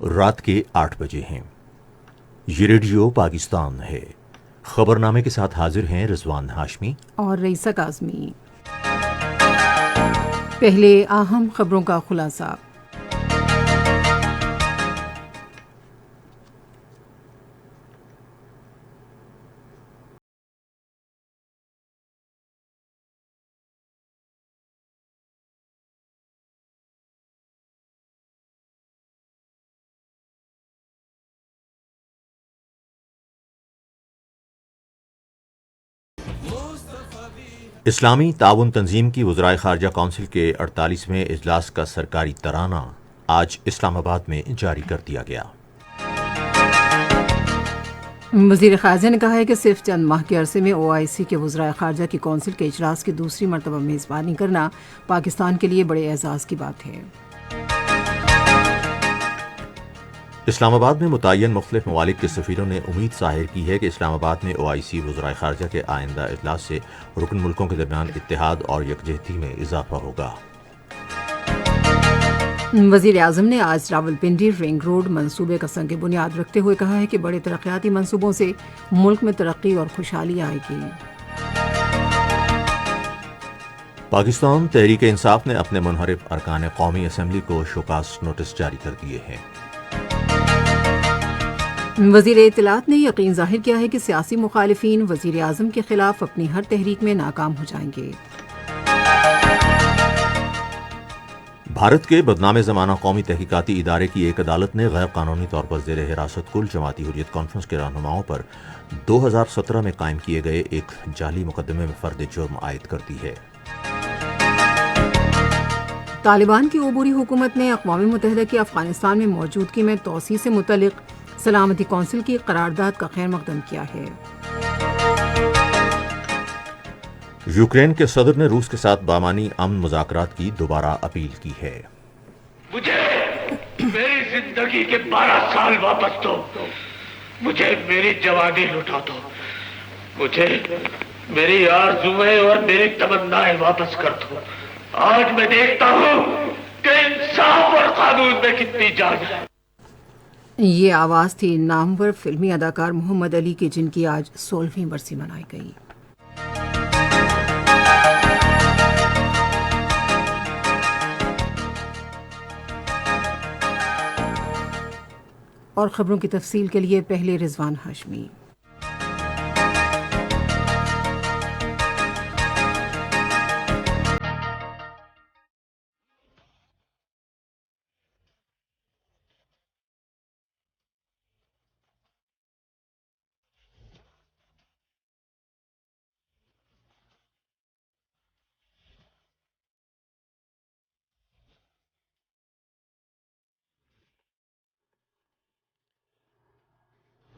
رات کے 8 بجے ہیں۔ یہ ریڈیو پاکستان ہے۔ خبرنامے کے ساتھ حاضر ہیں رضوان ہاشمی اور رئیسہ کاظمی۔ پہلے اہم خبروں کا خلاصہ۔ اسلامی تعاون تنظیم کی وزرائے خارجہ کونسل کے 48ویں اجلاس کا سرکاری ترانہ آج اسلام آباد میں جاری کر دیا گیا۔ وزیر خارجہ نے کہا ہے کہ صرف چند ماہ کے عرصے میں OIC کے وزرائے خارجہ کی کونسل کے اجلاس کی دوسری مرتبہ میزبانی کرنا پاکستان کے لیے بڑے اعزاز کی بات ہے۔ اسلام آباد میں متعین مختلف ممالک کے سفیروں نے امید ظاہر کی ہے کہ اسلام آباد میں OIC وزرائے خارجہ کے آئندہ اجلاس سے رکن ملکوں کے درمیان اتحاد اور یکجہتی میں اضافہ ہوگا۔ وزیر اعظم نے آج راولپنڈی رنگ روڈ منصوبے کا سنگ بنیاد رکھتے ہوئے کہا ہے کہ بڑے ترقیاتی منصوبوں سے ملک میں ترقی اور خوشحالی آئے گی۔ پاکستان تحریک انصاف نے اپنے منحرف ارکان قومی اسمبلی کو شوکاز نوٹس جاری کر دیے ہیں۔ وزیر اطلاعات نے یقین ظاہر کیا ہے کہ سیاسی مخالفین وزیر اعظم کے خلاف اپنی ہر تحریک میں ناکام ہو جائیں گے۔ بھارت کے بدنام زمانہ قومی تحقیقاتی ادارے کی ایک عدالت نے غیر قانونی طور پر زیر حراست کل جماعتی حریت کانفرنس کے رہنماؤں پر 2017 میں قائم کیے گئے ایک جعلی مقدمے میں فرد جرم عائد کر دی ہے۔ طالبان کی عبوری حکومت نے اقوام متحدہ کی افغانستان میں موجودگی میں توسیع سے متعلق سلامتی کونسل کی قرارداد کا خیر مقدم کیا ہے۔ یوکرین کے صدر نے روس کے ساتھ بامانی امن مذاکرات کی دوبارہ اپیل کی ہے۔ مجھے میری زندگی کے 12 سال واپس دو، مجھے میری جوانی لوٹا دو، مجھے میری آرزویں اور میری تمنائیں واپس کر دو۔ آج میں دیکھتا ہوں کہ انصاف اور قانون میں کتنی جان ہے۔ یہ آواز تھی نامور فلمی اداکار محمد علی کی، جن کی آج 16ویں برسی منائی گئی۔ اور خبروں کی تفصیل کے لیے پہلے رضوان ہاشمی۔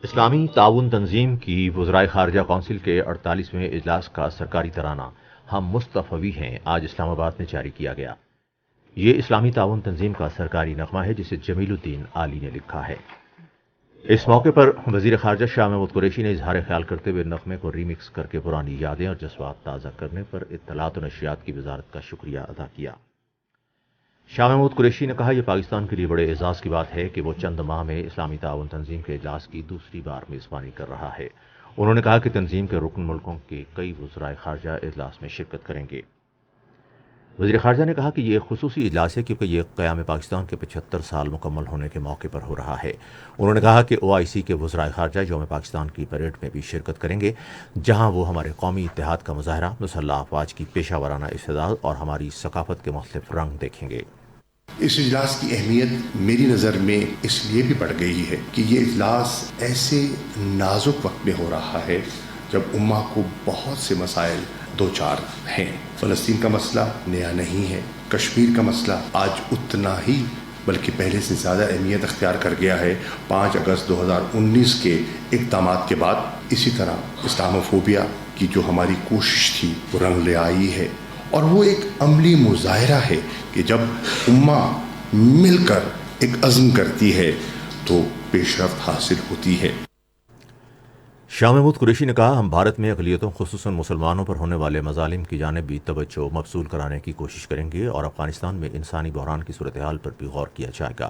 اسلامی تعاون تنظیم کی وزرائے خارجہ کونسل کے 48ویں اجلاس کا سرکاری ترانہ ہم مصطفی ہیں آج اسلام آباد میں جاری کیا گیا۔ یہ اسلامی تعاون تنظیم کا سرکاری نغمہ ہے جسے جمیل الدین عالی نے لکھا ہے۔ اس موقع پر وزیر خارجہ شاہ محمود قریشی نے اظہار خیال کرتے ہوئے نغمے کو ریمکس کر کے پرانی یادیں اور جذبات تازہ کرنے پر اطلاعات و نشریات کی وزارت کا شکریہ ادا کیا۔ شاہ محمود قریشی نے کہا یہ پاکستان کے لیے بڑے اعزاز کی بات ہے کہ وہ چند ماہ میں اسلامی تعاون تنظیم کے اجلاس کی دوسری بار میزبانی کر رہا ہے۔ انہوں نے کہا کہ تنظیم کے رکن ملکوں کے کئی وزرائے خارجہ اجلاس میں شرکت کریں گے۔ وزیر خارجہ نے کہا کہ یہ ایک خصوصی اجلاس ہے کیونکہ یہ قیام پاکستان کے 75 سال مکمل ہونے کے موقع پر ہو رہا ہے۔ انہوں نے کہا کہ OIC کے وزرائے خارجہ یوم پاکستان کی پریڈ میں بھی شرکت کریں گے، جہاں وہ ہمارے قومی اتحاد کا مظاہرہ، مسلح افواج کی پیشہ ورانہ استعداد اور ہماری ثقافت کے مختلف رنگ دیکھیں گے۔ اس اجلاس کی اہمیت میری نظر میں اس لیے بھی بڑھ گئی ہے کہ یہ اجلاس ایسے نازک وقت میں ہو رہا ہے جب امہ کو بہت سے مسائل دوچار ہیں۔ فلسطین کا مسئلہ نیا نہیں ہے، کشمیر کا مسئلہ آج اتنا ہی بلکہ پہلے سے زیادہ اہمیت اختیار کر گیا ہے 5 اگست 2019 کے اقدامات کے بعد۔ اسی طرح اسلاموفوبیا کی جو ہماری کوشش تھی وہ رنگ لے آئی ہے، اور وہ ایک عملی مظاہرہ ہے کہ جب امہ مل کر ایک عزم کرتی ہے تو پیش رفت حاصل ہوتی ہے۔ شاہ محمود قریشی نے کہا ہم بھارت میں اقلیتوں خصوصاً مسلمانوں پر ہونے والے مظالم کی جانب بھی توجہ مبذول کرانے کی کوشش کریں گے اور افغانستان میں انسانی بحران کی صورتحال پر بھی غور کیا جائے گا۔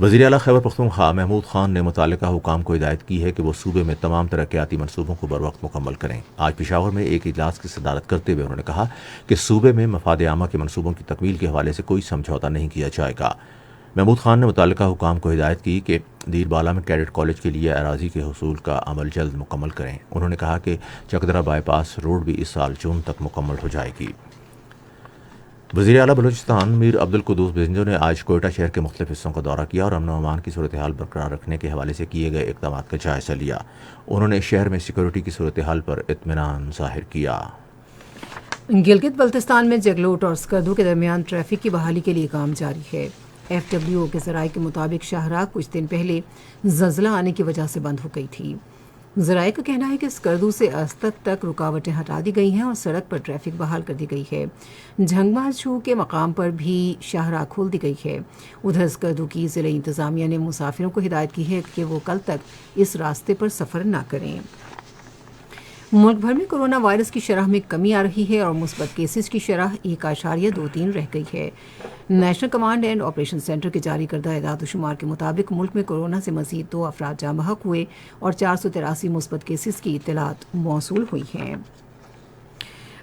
وزیر اعلیٰ خیبر پختونخوا محمود خان نے متعلقہ حکام کو ہدایت کی ہے کہ وہ صوبے میں تمام ترقیاتی منصوبوں کو بروقت مکمل کریں۔ آج پشاور میں ایک اجلاس کی صدارت کرتے ہوئے انہوں نے کہا کہ صوبے میں مفاد عامہ کے منصوبوں کی تکمیل کے حوالے سے کوئی سمجھوتہ نہیں کیا جائے گا۔ محمود خان نے متعلقہ حکام کو ہدایت کی کہ دیر بالا میں کیڈٹ کالج کے لیے اراضی کے حصول کا عمل جلد مکمل کریں۔ انہوں نے کہا کہ چکدرا بائی پاس روڈ بھی اس سال جون تک مکمل ہو جائے گی۔ وزیر اعلیٰ بلوچستان میر عبدالقدوس بزنجو نے آج کوئٹہ شہر کے مختلف حصوں کا دورہ کیا اور امن و امان کی صورتحال برقرار رکھنے کے حوالے سے کیے گئے اقدامات کا جائزہ لیا۔ انہوں نے شہر میں سیکورٹی کی صورتحال پر اطمینان ظاہر کیا۔ گلگت بلتستان میں جگلوٹ اور سکردو کے درمیان ٹریفک کی بحالی کے لیے کام جاری ہے۔ ایف ڈبلیو او کے ذرائع کے مطابق شاہراہ کچھ دن پہلے زلزلہ آنے کی وجہ سے بند ہو گئی تھی۔ ذرائع کا کہنا ہے کہ سکردو سے استک تک رکاوٹیں ہٹا دی گئی ہیں اور سڑک پر ٹریفک بحال کر دی گئی ہے۔ جھنگما چھو کے مقام پر بھی شاہراہ کھول دی گئی ہے۔ ادھر سکردو کی ضلعی انتظامیہ نے مسافروں کو ہدایت کی ہے کہ وہ کل تک اس راستے پر سفر نہ کریں۔ ملک بھر میں کورونا وائرس کی شرح میں کمی آ رہی ہے اور مثبت کیسز کی شرح 1.23 رہ گئی ہے۔ National command and operation centre کے جاری کردہ اعداد و شمار کے مطابق ملک میں کورونا سے مزید 2 افراد جاں بحق ہوئے اور 483 مثبت کیسز کی اطلاعات موصول ہوئی ہیں۔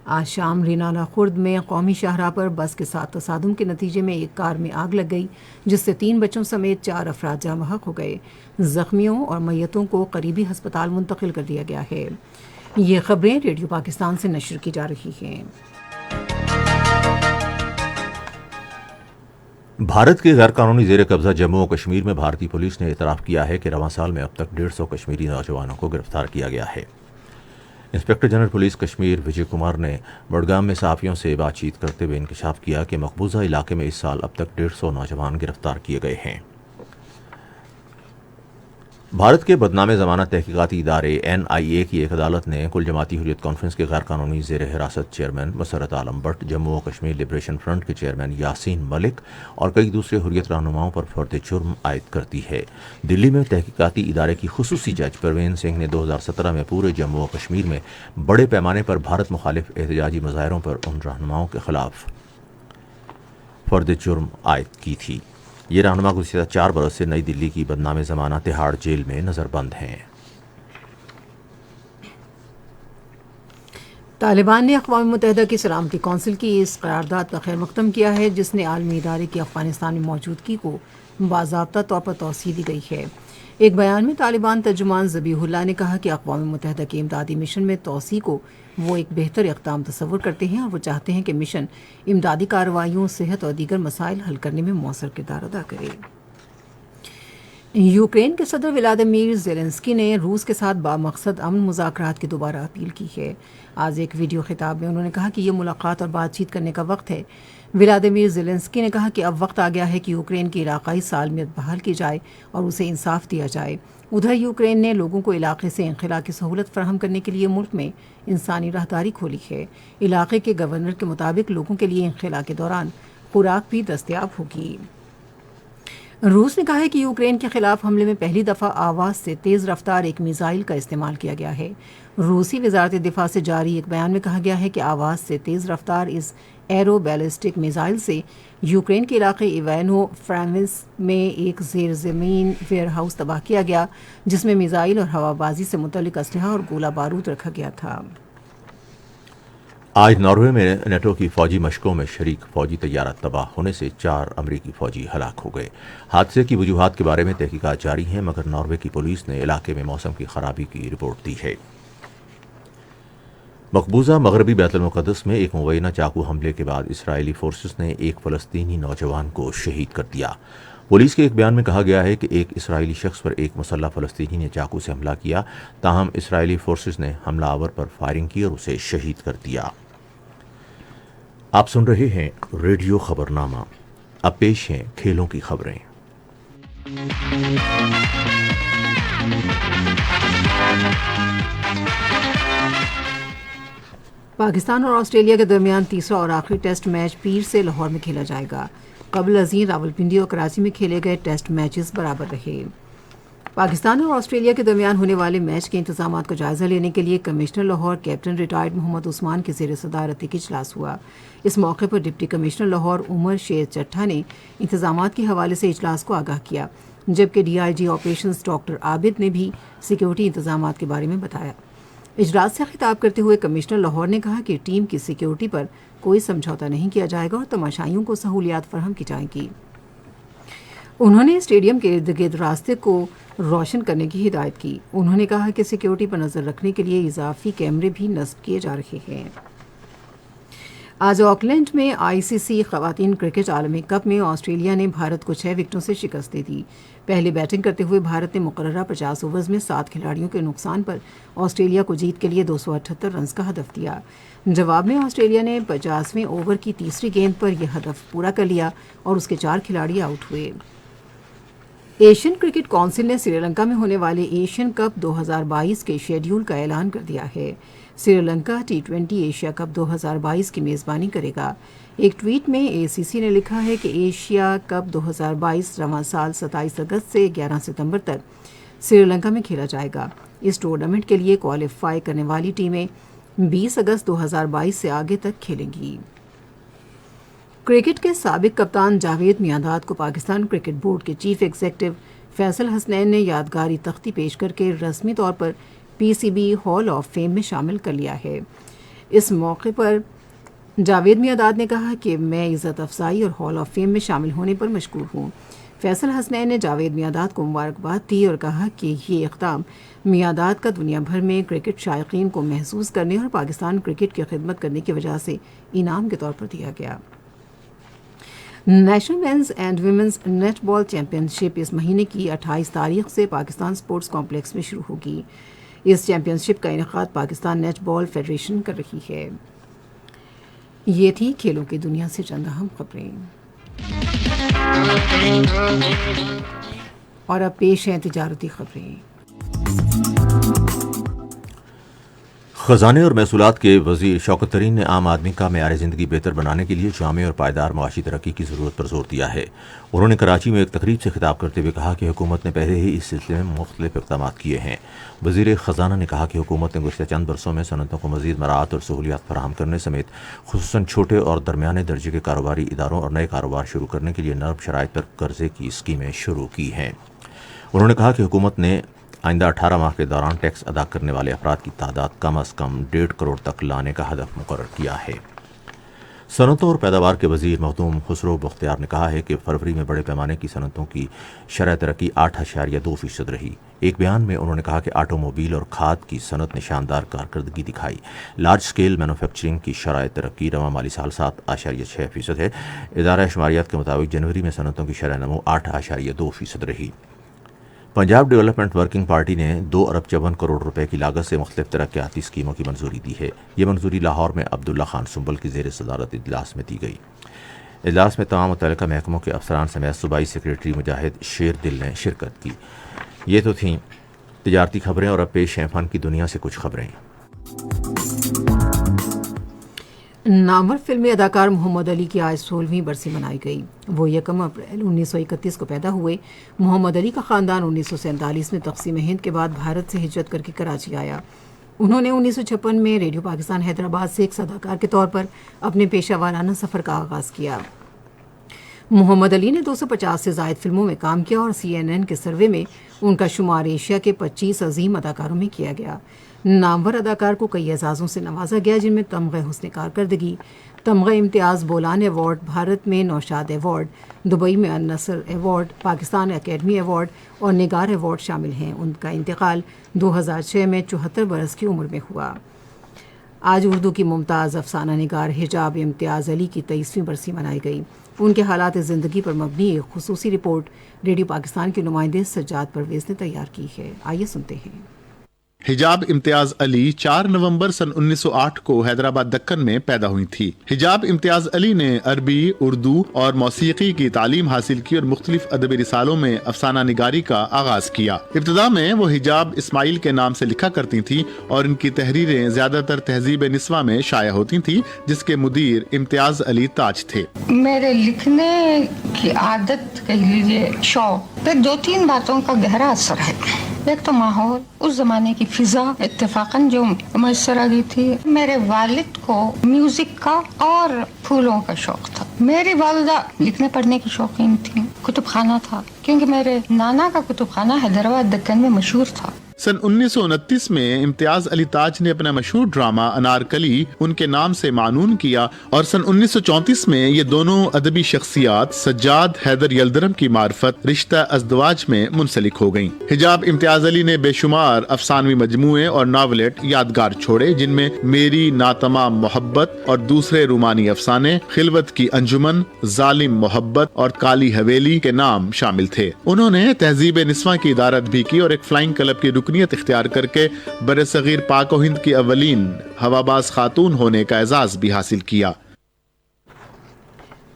آج شام رینالہ خرد میں قومی شاہراہ پر بس کے ساتھ تصادم کے نتیجے میں ایک کار میں آگ لگ گئی جس سے 3 بچوں سمیت 4 افراد جاں بحق ہو گئے۔ زخمیوں اور میتوں کو قریبی ہسپتال منتقل کر دیا گیا ہے۔ یہ خبریں ریڈیو پاکستان سے نشر کی جا رہی ہیں۔ بھارت کے غیر قانونی زیر قبضہ جموں و کشمیر میں بھارتی پولیس نے اعتراف کیا ہے کہ رواں سال میں اب تک 150 کشمیری نوجوانوں کو گرفتار کیا گیا ہے۔ انسپکٹر جنرل پولیس کشمیر وجے کمار نے بڑگام میں صحافیوں سے بات چیت کرتے ہوئے انکشاف کیا کہ مقبوضہ علاقے میں اس سال اب تک 150 نوجوان گرفتار کیے گئے ہیں۔ بھارت کے بدنام زمانہ تحقیقاتی ادارے NIA کی ایک عدالت نے کل جماعتی حریت کانفرنس کے غیر قانونی زیر حراست chairman Musarrat Alam but, Jammu و کشمیر لبریشن فرنٹ کے چیئرمین یاسین ملک اور کئی دوسرے حریت رہنماؤں پر فرد جرم عائد کر دی ہے۔ دلی میں تحقیقاتی ادارے کی خصوصی جج پروین سنگھ نے 2017 میں پورے جموں و کشمیر میں بڑے پیمانے پر بھارت مخالف احتجاجی مظاہروں پر ان رہنماؤں کے خلاف فرد جرم عائد کی تھی۔ یہ رہنما گزشتہ 4 برس سے نئی دلی کی بدنام زمانہ تہاڑ جیل میں نظر بند ہیں۔ طالبان نے اقوام متحدہ کی سلامتی کونسل کی اس قرارداد کا خیر مقدم کیا ہے جس نے عالمی ادارے کی افغانستان میں موجودگی کو باضابطہ طور پر توسیع دی گئی ہے۔ ایک بیان میں طالبان ترجمان ذبیح اللہ نے کہا کہ اقوام متحدہ کے امدادی مشن میں توسیع کو وہ ایک بہتر اقدام تصور کرتے ہیں اور وہ چاہتے ہیں کہ مشن امدادی کارروائیوں، صحت اور دیگر مسائل حل کرنے میں مؤثر کردار ادا کرے۔ یوکرین کے صدر ولادیمیر زیلنسکی نے روس کے ساتھ بامقصد امن مذاکرات کی دوبارہ اپیل کی ہے۔ آج ایک ویڈیو خطاب میں انہوں نے کہا کہ یہ ملاقات اور بات چیت کرنے کا وقت ہے۔ ولادیمیر زیلنسکی نے کہا کہ اب وقت آ گیا ہے کہ یوکرین کی علاقائی سالمیت بحال کی جائے اور اسے انصاف دیا جائے۔ ادھر یوکرین نے لوگوں کو علاقے سے انخلا کی سہولت فراہم کرنے کے لیے ملک میں انسانی راہداری کھولی ہے۔ علاقے کے گورنر کے مطابق لوگوں کے لیے انخلا کے دوران خوراک بھی دستیاب ہوگی۔ روس نے کہا ہے کہ یوکرین کے خلاف حملے میں پہلی دفعہ آواز سے تیز رفتار ایک میزائل کا استعمال کیا گیا ہے۔ روسی وزارت دفاع سے جاری ایک بیان میں کہا گیا ہے کہ آواز سے تیز رفتار اس ایرو بیلسٹک میزائل سے یوکرین کے علاقے ایوانو فرانوس میں ایک زیر زمین ویئر ہاؤس تباہ کیا گیا جس میں میزائل اور ہوا بازی سے متعلق اسلحہ اور گولہ بارود رکھا گیا تھا۔ آج ناروے میں نیٹو کی فوجی مشقوں میں شریک فوجی طیارہ تباہ ہونے سے 4 امریکی فوجی ہلاک ہو گئے۔ حادثے کی وجوہات کے بارے میں تحقیقات جاری ہیں مگر ناروے کی پولیس نے علاقے میں موسم کی خرابی کی رپورٹ دی ہے۔ مقبوضہ مغربی بیت المقدس میں ایک مبینہ چاقو حملے کے بعد اسرائیلی فورسز نے ایک فلسطینی نوجوان کو شہید کر دیا۔ پولیس کے ایک بیان میں کہا گیا ہے کہ ایک اسرائیلی شخص پر ایک مسلح فلسطینی نے چاقو سے حملہ کیا، تاہم اسرائیلی فورسز نے حملہ آور پر فائرنگ کی اور اسے شہید کر دیا۔ آپ سن رہے ہیں ریڈیو خبرنامہ۔ اب پیش ہیں کھیلوں کی خبریں۔ پاکستان اور آسٹریلیا کے درمیان تیسرا اور آخری ٹیسٹ میچ پیر سے لاہور میں کھیلا جائے گا۔ قبل ازیں راولپنڈی اور کراچی میں کھیلے گئے ٹیسٹ میچز برابر رہے۔ پاکستان اور آسٹریلیا کے درمیان ہونے والے میچ کے انتظامات کا جائزہ لینے کے لیے commissioner Lahore captain retired Muhammad Usman کے زیر صدارت ایک اجلاس ہوا۔ اس موقع پر ڈپٹی کمشنر لاہور عمر شیر چٹھا نے انتظامات کے حوالے سے اجلاس کو آگاہ کیا، جبکہ D I G operations doctor Abid نے بھی سیکیورٹی انتظامات کے بارے میں بتایا۔ اجلاس سے خطاب کرتے ہوئے کمشنر لاہور نے کہا کہ ٹیم کی سیکیورٹی پر کوئی سمجھوتہ نہیں کیا جائے گا اور تماشائیوں کو سہولیات فراہم کی جائیں گی۔ انہوں نے اسٹیڈیم کے ارد گرد راستے کو روشن کرنے کی ہدایت کی۔ انہوں نے کہا کہ سیکیورٹی پر نظر رکھنے کے لیے اضافی کیمرے بھی نصب کیے جا رہے ہیں۔ آج آکلینڈ میں آئی سی سی خواتین کرکٹ عالمی کپ میں آسٹریلیا نے بھارت کو 6 وکٹوں سے شکست دے دی۔ پہلے بیٹنگ کرتے ہوئے بھارت نے مقررہ 50 اوورز میں 7 کھلاڑیوں کے نقصان پر آسٹریلیا کو جیت کے لیے 278 رنز کا ہدف دیا۔ جواب میں آسٹریلیا نے 50ویں اوور کی تیسری گیند پر یہ ہدف پورا کر لیا اور اس کے 4 کھلاڑی آؤٹ ہوئے۔ ایشین کرکٹ کونسل نے سری لنکا میں ہونے والے ایشین کپ 2022 کے شیڈیول کا اعلان کر دیا ہے۔ Sri Lanka T20 Asia cup 2022 کی میزبانی کرے گا۔ ایک ٹویٹ میں اے سی سی نے لکھا ہے کہ ایشیا کپ 2022 رواں سال 27 اگست سے 11 ستمبر تک سری لنکا میں کھیلا جائے گا۔ اس ٹورنامنٹ کے لیے کوالیفائی کرنے والی ٹیمیں 20 اگست 2022 سے آگے تک کھیلیں گی۔ کرکٹ کے سابق کپتان جاوید میانداد کو پاکستان کرکٹ بورڈ کے چیف ایگزیکٹو فیصل حسنین نے یادگاری تختی پیش کر کے رسمی طور پر P C B hall of fame میں شامل کر لیا ہے۔ اس موقع پر جاوید میانداد نے کہا کہ میں عزت افزائی اور ہال آف فیم میں شامل ہونے پر مشکور ہوں۔ فیصل حسنین نے جاوید میانداد کو مبارکباد دی اور کہا کہ یہ اقدام میانداد کا دنیا بھر میں کرکٹ شائقین کو محسوس کرنے اور پاکستان کرکٹ کی خدمت کرنے کی وجہ سے انعام کے طور پر دیا گیا۔ National men's and women's netball championship اس مہینے کی 28 تاریخ سے پاکستان سپورٹس کمپلیکس میں شروع ہوگی۔ اس چیمپئن شپ کا انعقاد پاکستان نیٹ بال فیڈریشن کر رہی ہے۔ یہ تھی کھیلوں کی دنیا سے چند اہم خبریں، اور اب پیش ہیں تجارتی خبریں۔ خزانے اور محصولات کے وزیر شوکت ترین نے عام آدمی کا معیار زندگی بہتر بنانے کے لیے جامع اور پائیدار معاشی ترقی کی ضرورت پر زور دیا ہے۔ انہوں نے کراچی میں ایک تقریب سے خطاب کرتے ہوئے کہا کہ حکومت نے پہلے ہی اس سلسلے میں مختلف اقدامات کیے ہیں۔ وزیر خزانہ نے کہا کہ حکومت نے گزشتہ چند برسوں میں صنعتوں کو مزید مراعات اور سہولیات فراہم کرنے سمیت خصوصاً چھوٹے اور درمیانے درجے کے کاروباری اداروں اور نئے کاروبار شروع کرنے کے لیے نرم شرائط پر قرضے کی اسکیمیں شروع کی ہیں۔ انہوں نے کہا کہ حکومت نے آئندہ 18 ماہ کے دوران ٹیکس ادا کرنے والے افراد کی تعداد کم از کم 1.5 کروڑ تک لانے کا ہدف مقرر کیا ہے۔ صنعتوں اور پیداوار کے وزیر مخدوم خسرو بختیار نے کہا ہے کہ فروری میں بڑے پیمانے کی صنعتوں کی شرح ترقی 8.2% رہی۔ ایک بیان میں انہوں نے کہا کہ آٹو موبائل اور کھاد کی صنعت نے شاندار کارکردگی دکھائی۔ لارج سکیل مینوفیکچرنگ کی شرح ترقی رواں مالی سال 7.6% ہے۔ ادارہ شماریات کے مطابق جنوری میں صنعتوں کی شرح نمو 8.2% رہی۔ پنجاب ڈیولپمنٹ ورکنگ پارٹی نے 2 ارب 54 کروڑ روپے کی لاگت سے مختلف ترقیاتی اسکیموں کی منظوری دی ہے۔ یہ منظوری لاہور میں عبداللہ خان سنبل کی زیر صدارت اجلاس میں دی گئی۔ اجلاس میں تمام متعلقہ محکموں کے افسران سمیت صوبائی سیکریٹری مجاہد شیر دل نے شرکت کی۔ یہ تو تھیں تجارتی خبریں، اور اب پیش ہیں فن کی دنیا سے کچھ خبریں۔ نامور فلمی اداکار محمد علی کی آج 16ویں برسی منائی گئی۔ وہ 1 اپریل 1931 کو پیدا ہوئے۔ محمد علی کا خاندان 1947 میں تقسیم ہند کے بعد بھارت سے ہجرت کر کے کراچی آیا۔ انہوں نے 1956 میں ریڈیو پاکستان حیدرآباد سے ایک اداکار کے طور پر اپنے پیشہ ورانہ سفر کا آغاز کیا۔ محمد علی نے 250 سے زائد فلموں میں کام کیا اور CNN کے سروے میں ان کا شمار ایشیا کے 25 عظیم اداکاروں میں کیا گیا۔ نامور اداکار کو کئی اعزازوں سے نوازا گیا، جن میں تمغہ حسن کارکردگی، تمغہ امتیاز بولان ایوارڈ، بھارت میں نوشاد ایوارڈ، دبئی میں النصر ایوارڈ، پاکستان اکیڈمی ایوارڈ اور نگار ایوارڈ شامل ہیں۔ ان کا انتقال 2006 میں 74 برس کی عمر میں ہوا۔ آج اردو کی ممتاز افسانہ نگار حجاب امتیاز علی کی 23ویں برسی منائی گئی۔ ان کے حالات زندگی پر مبنی ایک خصوصی رپورٹ ریڈیو پاکستان کے نمائندے سجاد پرویز نے تیار کی ہے۔ آئیے سنتے ہیں۔ حجاب امتیاز علی 4 نومبر سن 1908 کو حیدرآباد دکن میں پیدا ہوئی تھی۔ حجاب امتیاز علی نے عربی، اردو اور موسیقی کی تعلیم حاصل کی اور مختلف ادبی رسالوں میں افسانہ نگاری کا آغاز کیا۔ ابتدا میں وہ حجاب اسماعیل کے نام سے لکھا کرتی تھی اور ان کی تحریریں زیادہ تر تہذیب نسواں میں شائع ہوتی تھیں، جس کے مدیر امتیاز علی تاج تھے۔ میرے لکھنے کی عادت کہہ لیجیے، شوق پہ 2-3 باتوں کا گہرا اثر ہے۔ ایک تو ماحول، اس زمانے کی فضا اتفاقاً جو میسر آ گئی تھی۔ میرے والد کو میوزک کا اور پھولوں کا شوق تھا۔ میری والدہ لکھنے پڑھنے کی شوقین تھی۔ کتب خانہ تھا، کیونکہ میرے نانا کا کتب خانہ حیدرآباد دکن میں مشہور تھا۔ سن 1929 میں امتیاز علی تاج نے اپنا مشہور ڈرامہ انارکلی ان کے نام سے معنون کیا اور سن 1934 میں یہ دونوں ادبی شخصیات سجاد حیدر یلدرم کی معرفت رشتہ ازدواج میں منسلک ہو گئیں۔ حجاب امتیاز علی نے بے شمار افسانوی مجموعے اور ناولٹ یادگار چھوڑے، جن میں میری ناتمام محبت اور دوسرے رومانی افسانے، خلوت کی انجمن، ظالم محبت اور کالی حویلی کے نام شامل تھے۔ انہوں نے تہذیب نسواں کی ادارت بھی کی اور ایک فلائنگ کلب کی رکنیت اختیار کر کے برصغیر پاک و ہند کی اولین ہواباز خاتون ہونے کا اعزاز بھی حاصل کیا۔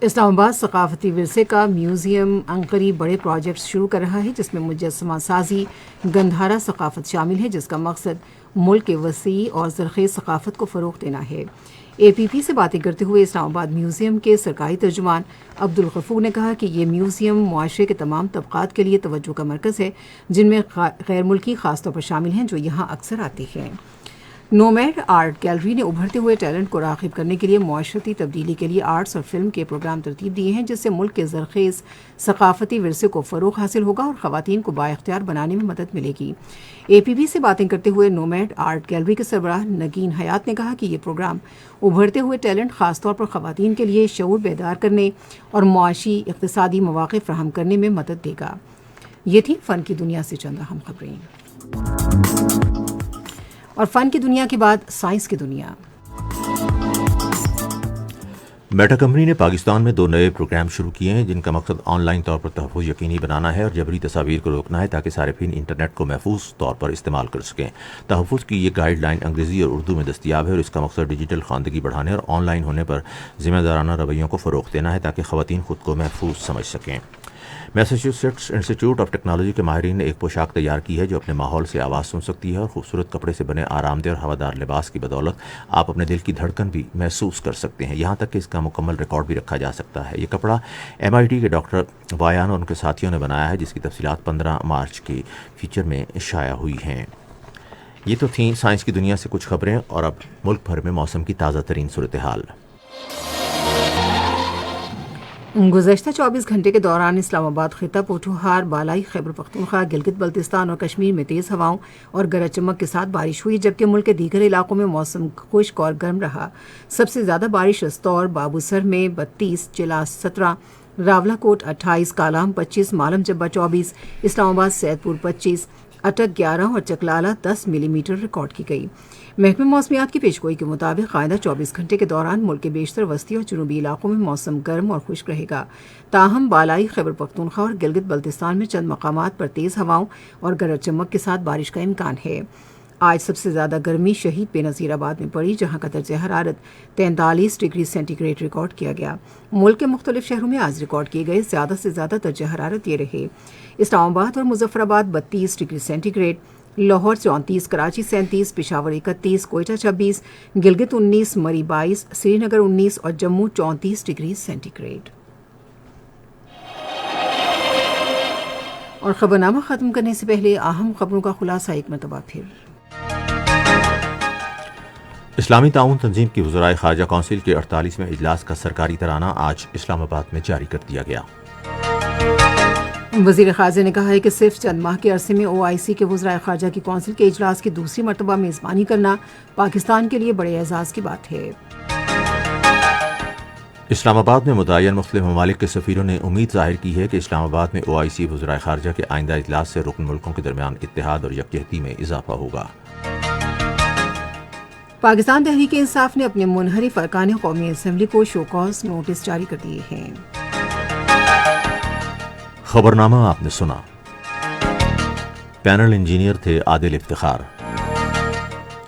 اسلام آباد ثقافتی ورثے کا میوزیم عنقریب بڑے پروجیکٹس شروع کر رہا ہے، جس میں مجسمہ سازی، گندھارا ثقافت شامل ہے، جس کا مقصد ملک کے وسیع اور زرخیز ثقافت کو فروغ دینا ہے۔ اے پی پی سے باتیں کرتے ہوئے اسلام آباد میوزیم کے سرکاری ترجمان عبدالغفور نے کہا کہ یہ میوزیم معاشرے کے تمام طبقات کے لیے توجہ کا مرکز ہے، جن میں غیر ملکی خاص طور پر شامل ہیں جو یہاں اکثر آتے ہیں۔ نومیڈ آرٹ گیلری نے ابھرتے ہوئے ٹیلنٹ کو راغب کرنے کے لیے معاشرتی تبدیلی کے لیے آرٹس اور فلم کے پروگرام ترتیب دیے ہیں، جس سے ملک کے زرخیز ثقافتی ورثے کو فروغ حاصل ہوگا اور خواتین کو بااختیار بنانے میں مدد ملے گی۔ اے پی پی سے باتیں کرتے ہوئے نومیڈ آرٹ گیلری کے سربراہ نگین حیات نے کہا کہ یہ پروگرام ابھرتے ہوئے ٹیلنٹ خاص طور پر خواتین کے لیے شعور بیدار کرنے اور معاشی اقتصادی مواقع فراہم کرنے میں مدد دے گا۔ یہ تھی فن کی دنیا سے چند اہم خبریں، اور فن کی دنیا کے بعد سائنس کی دنیا۔ میٹا کمپنی نے پاکستان میں 2 نئے پروگرام شروع کیے ہیں، جن کا مقصد آن لائن طور پر تحفظ یقینی بنانا ہے اور جبری تصاویر کو روکنا ہے تاکہ صارفین انٹرنیٹ کو محفوظ طور پر استعمال کر سکیں۔ تحفظ کی یہ گائیڈ لائن انگریزی اور اردو میں دستیاب ہے اور اس کا مقصد ڈیجیٹل خواندگی بڑھانے اور آن لائن ہونے پر ذمہ دارانہ رویوں کو فروغ دینا ہے تاکہ خواتین خود کو محفوظ سمجھ سکیں۔ میساچیوسیٹس انسٹیٹیوٹ آف ٹیکنالوجی کے ماہرین نے ایک پوشاک تیار کی ہے جو اپنے ماحول سے آواز سن سکتی ہے اور خوبصورت کپڑے سے بنے آرام دہ اور ہوادار لباس کی بدولت آپ اپنے دل کی دھڑکن بھی محسوس کر سکتے ہیں، یہاں تک کہ اس کا مکمل ریکارڈ بھی رکھا جا سکتا ہے۔ یہ کپڑا MIT کے ڈاکٹر وایان اور ان کے ساتھیوں نے بنایا ہے، جس کی تفصیلات 15 مارچ کی فیچر میں شائع ہوئی ہیں۔ یہ تو تھیں سائنس کی دنیا سے کچھ خبریں، اور اب ملک بھر میں موسم کی تازہ ترین صورتحال۔ گزشتہ 24 گھنٹے کے دوران اسلام آباد خطہ، پوٹھوہار، بالائی خیبر پختونخوا، گلگت بلتستان اور کشمیر میں تیز ہواؤں اور گرج چمک کے ساتھ بارش ہوئی، جبکہ ملک کے دیگر علاقوں میں موسم خشک اور گرم رہا۔ سب سے زیادہ بارش رستور، بابوسر میں 32، چلا 17، راولا کوٹ 28، کالام 25، مالم جبہ 24، اسلام آباد سید پور 25، اٹک 11 اور چکلالہ 10 ملی میٹر ریکارڈ کی گئی۔ محکمہ موسمیات کی پیشگوئی کے مطابق آئندہ 24 گھنٹے کے دوران ملک کے بیشتر وسطی اور جنوبی علاقوں میں موسم گرم اور خشک رہے گا، تاہم بالائی خیبر پختونخوا اور گلگت بلتستان میں چند مقامات پر تیز ہواؤں اور گرج چمک کے ساتھ بارش کا امکان ہے۔ آج سب سے زیادہ گرمی شہید بے نظیر آباد میں پڑی، جہاں کا درجہ حرارت 43 ڈگری سینٹی گریڈ ریکارڈ کیا گیا۔ ملک کے مختلف شہروں میں آج ریکارڈ کیے گئے زیادہ سے زیادہ درجہ حرارت یہ رہے: اسلام آباد اور Muzaffarabad 32 degree centigrade, Lahore 34، Karachi 37، Peshawar 31، Quetta 26، Gilgit 19، Murree 22، Srinagar 19 اور جموں 34 ڈگری سینٹی گریڈ۔ اور خبرنامہ ختم کرنے سے پہلے اہم خبروں کا خلاصہ ایک مرتبہ پھر۔ اسلامی تعاون تنظیم کی وزرائے خارجہ کونسل کے 48ویں اجلاس کا سرکاری ترانہ آج اسلام آباد میں جاری کر دیا گیا۔ وزیر خارجہ نے کہا ہے کہ صرف چند ماہ کے عرصے میں OIC کے وزرائے خارجہ کی کونسل کے اجلاس کی دوسری مرتبہ میزبانی کرنا پاکستان کے لیے بڑے اعزاز کی بات ہے۔ اسلام آباد میں متعین مختلف ممالک کے سفیروں نے امید ظاہر کی ہے کہ اسلام آباد میں OIC وزرائے خارجہ کے آئندہ اجلاس سے رکن ملکوں کے درمیان اتحاد اور یکجہتی میں اضافہ ہوگا۔ پاکستان تحریک انصاف نے اپنے منحرف ارکان قومی اسمبلی کو شو کاز نوٹس جاری کر دیے ہیں۔ خبرنامہ آپ نے سنا۔ پینل انجینئر تھے عادل افتخار۔